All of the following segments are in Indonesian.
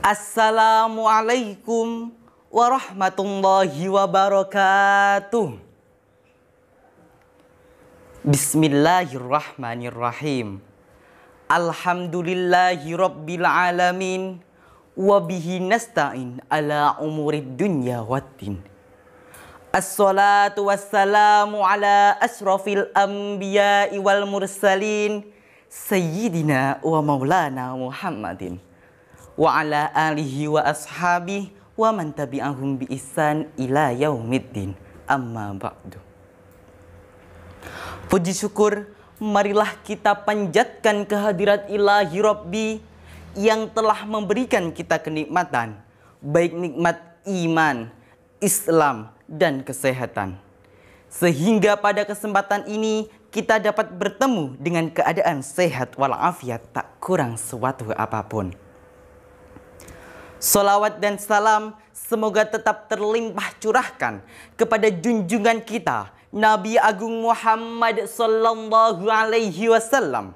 Assalamualaikum warahmatullahi wabarakatuh. Bismillahirrahmanirrahim. Alhamdulillahi rabbil alamin. Wabihi nasta'in ala umurid dunya waddin. Assalatu wassalamu ala asrafil anbiya'i wal mursalin, Sayyidina wa maulana Muhammadin wa ala alihi wa ashabihi wa man tabi'ahum bi ihsan ila yaumiddin, amma ba'du. Puji syukur marilah kita panjatkan kehadirat ilahi Rabbi yang telah memberikan kita kenikmatan, baik nikmat iman, Islam, dan kesehatan, sehingga pada kesempatan ini kita dapat bertemu dengan keadaan sehat walafiat, tak kurang suatu apapun. Salawat dan salam semoga tetap terlimpah curahkan kepada junjungan kita Nabi Agung Muhammad sallallahu alaihi wasallam,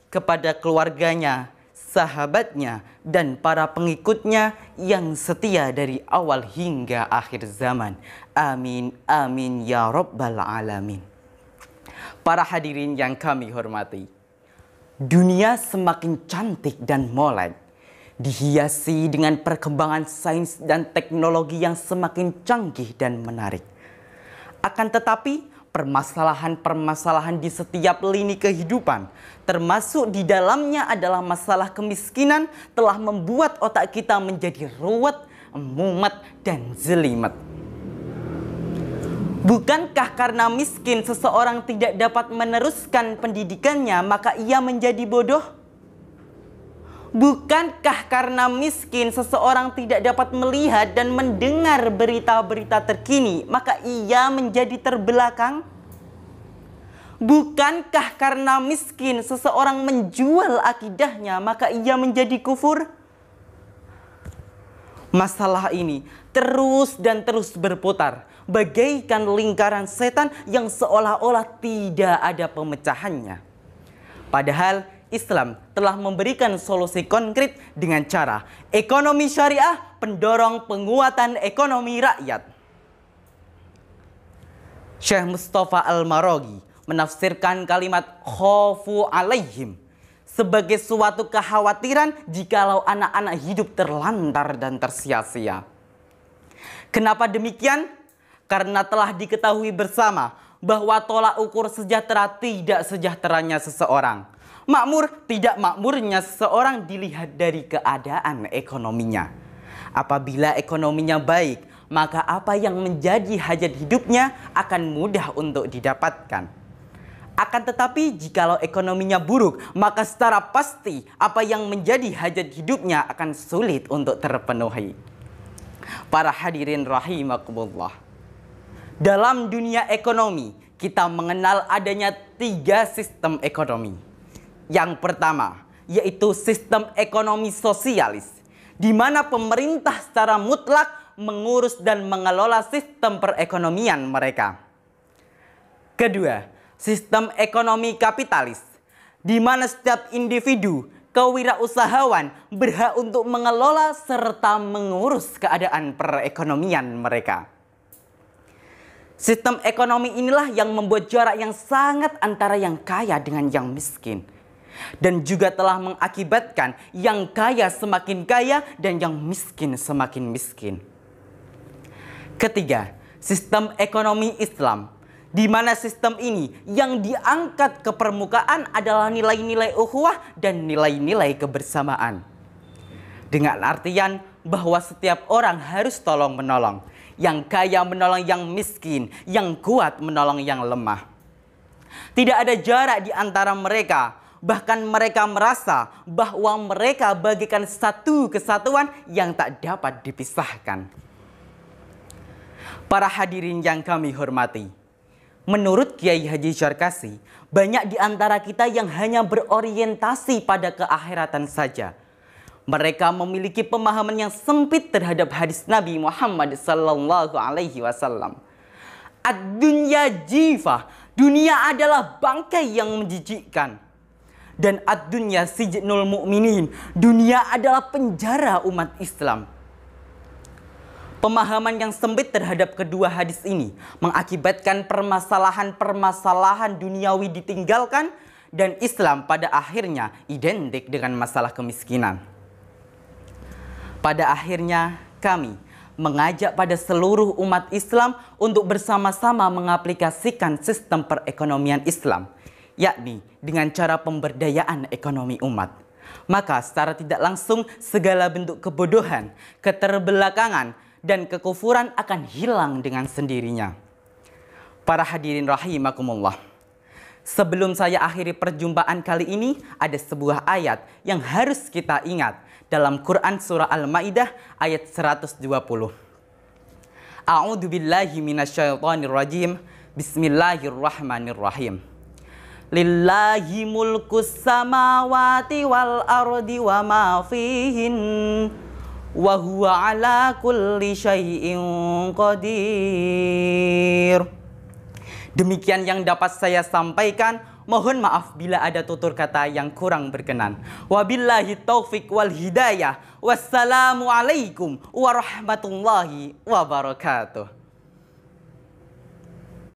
kepada keluarganya, sahabatnya, dan para pengikutnya yang setia dari awal hingga akhir zaman. Amin, amin ya rabbal alamin. Para hadirin yang kami hormati, dunia semakin cantik dan molek, dihiasi dengan perkembangan sains dan teknologi yang semakin canggih dan menarik. Akan tetapi, permasalahan-permasalahan di setiap lini kehidupan, termasuk di dalamnya adalah masalah kemiskinan, telah membuat otak kita menjadi ruwet, mumet, dan jelimet. Bukankah karena miskin seseorang tidak dapat meneruskan pendidikannya maka ia menjadi bodoh? Bukankah karena miskin seseorang tidak dapat melihat dan mendengar berita-berita terkini maka ia menjadi terbelakang? Bukankah karena miskin seseorang menjual akidahnya maka ia menjadi kufur? Masalah ini terus dan terus berputar bagaikan lingkaran setan yang seolah-olah tidak ada pemecahannya. Padahal Islam telah memberikan solusi konkret dengan cara ekonomi syariah pendorong penguatan ekonomi rakyat. Syekh Mustafa Al-Maraghi menafsirkan kalimat khaufu alaihim sebagai suatu kekhawatiran jikalau anak-anak hidup terlantar dan tersia-sia. Kenapa demikian? Karena telah diketahui bersama bahwa tolak ukur sejahtera tidak sejahteranya seseorang, makmur tidak makmurnya seseorang dilihat dari keadaan ekonominya. Apabila ekonominya baik, maka apa yang menjadi hajat hidupnya akan mudah untuk didapatkan. Akan tetapi jikalau ekonominya buruk, maka secara pasti apa yang menjadi hajat hidupnya akan sulit untuk terpenuhi. Para hadirin rahimakumullah, dalam dunia ekonomi kita mengenal adanya 3 sistem ekonomi. Yang pertama yaitu sistem ekonomi sosialis, di mana pemerintah secara mutlak mengurus dan mengelola sistem perekonomian mereka. Kedua, sistem ekonomi kapitalis, di mana setiap individu, kewirausahawan berhak untuk mengelola serta mengurus keadaan perekonomian mereka. Sistem ekonomi inilah yang membuat jarak yang sangat antara yang kaya dengan yang miskin, dan juga telah mengakibatkan yang kaya semakin kaya dan yang miskin semakin miskin. Ketiga, sistem ekonomi Islam, di mana sistem ini yang diangkat ke permukaan adalah nilai-nilai ukhuwah dan nilai-nilai kebersamaan. Dengan artian bahwa setiap orang harus tolong-menolong, yang kaya menolong yang miskin, yang kuat menolong yang lemah. Tidak ada jarak di antara mereka. Bahkan mereka merasa bahwa mereka bagaikan satu kesatuan yang tak dapat dipisahkan. Para hadirin yang kami hormati, menurut Kiai Haji Syarkasi, banyak di antara kita yang hanya berorientasi pada keakhiratan saja. Mereka memiliki pemahaman yang sempit terhadap hadis Nabi Muhammad sallallahu alaihi wasallam. Ad-dunya jifah, dunia adalah bangkai yang menjijikkan. dan ad-dunya sijnul mu'minin. Dunia adalah penjara umat Islam. Pemahaman yang sempit terhadap kedua hadis ini mengakibatkan permasalahan-permasalahan duniawi ditinggalkan dan Islam pada akhirnya identik dengan masalah kemiskinan. Pada akhirnya kami mengajak pada seluruh umat Islam untuk bersama-sama mengaplikasikan sistem perekonomian Islam, yakni dengan cara pemberdayaan ekonomi umat. Maka secara tidak langsung segala bentuk kebodohan, keterbelakangan, dan kekufuran akan hilang dengan sendirinya. Para hadirin rahimakumullah. Sebelum saya akhiri perjumpaan kali ini, ada sebuah ayat yang harus kita ingat dalam Quran surah Al-Maidah ayat 120. A'udzu billahi minasyaitonir rajim. Bismillahirrahmanirrahim. Lillahi mulkus samawati wal ardi wa ma fihin. Wa huwa ala kulli syai'in qadir. Demikian yang dapat saya sampaikan. Mohon maaf bila ada tutur kata yang kurang berkenan. Wabillahi taufik wal hidayah. Wassalamualaikum warahmatullahi wabarakatuh.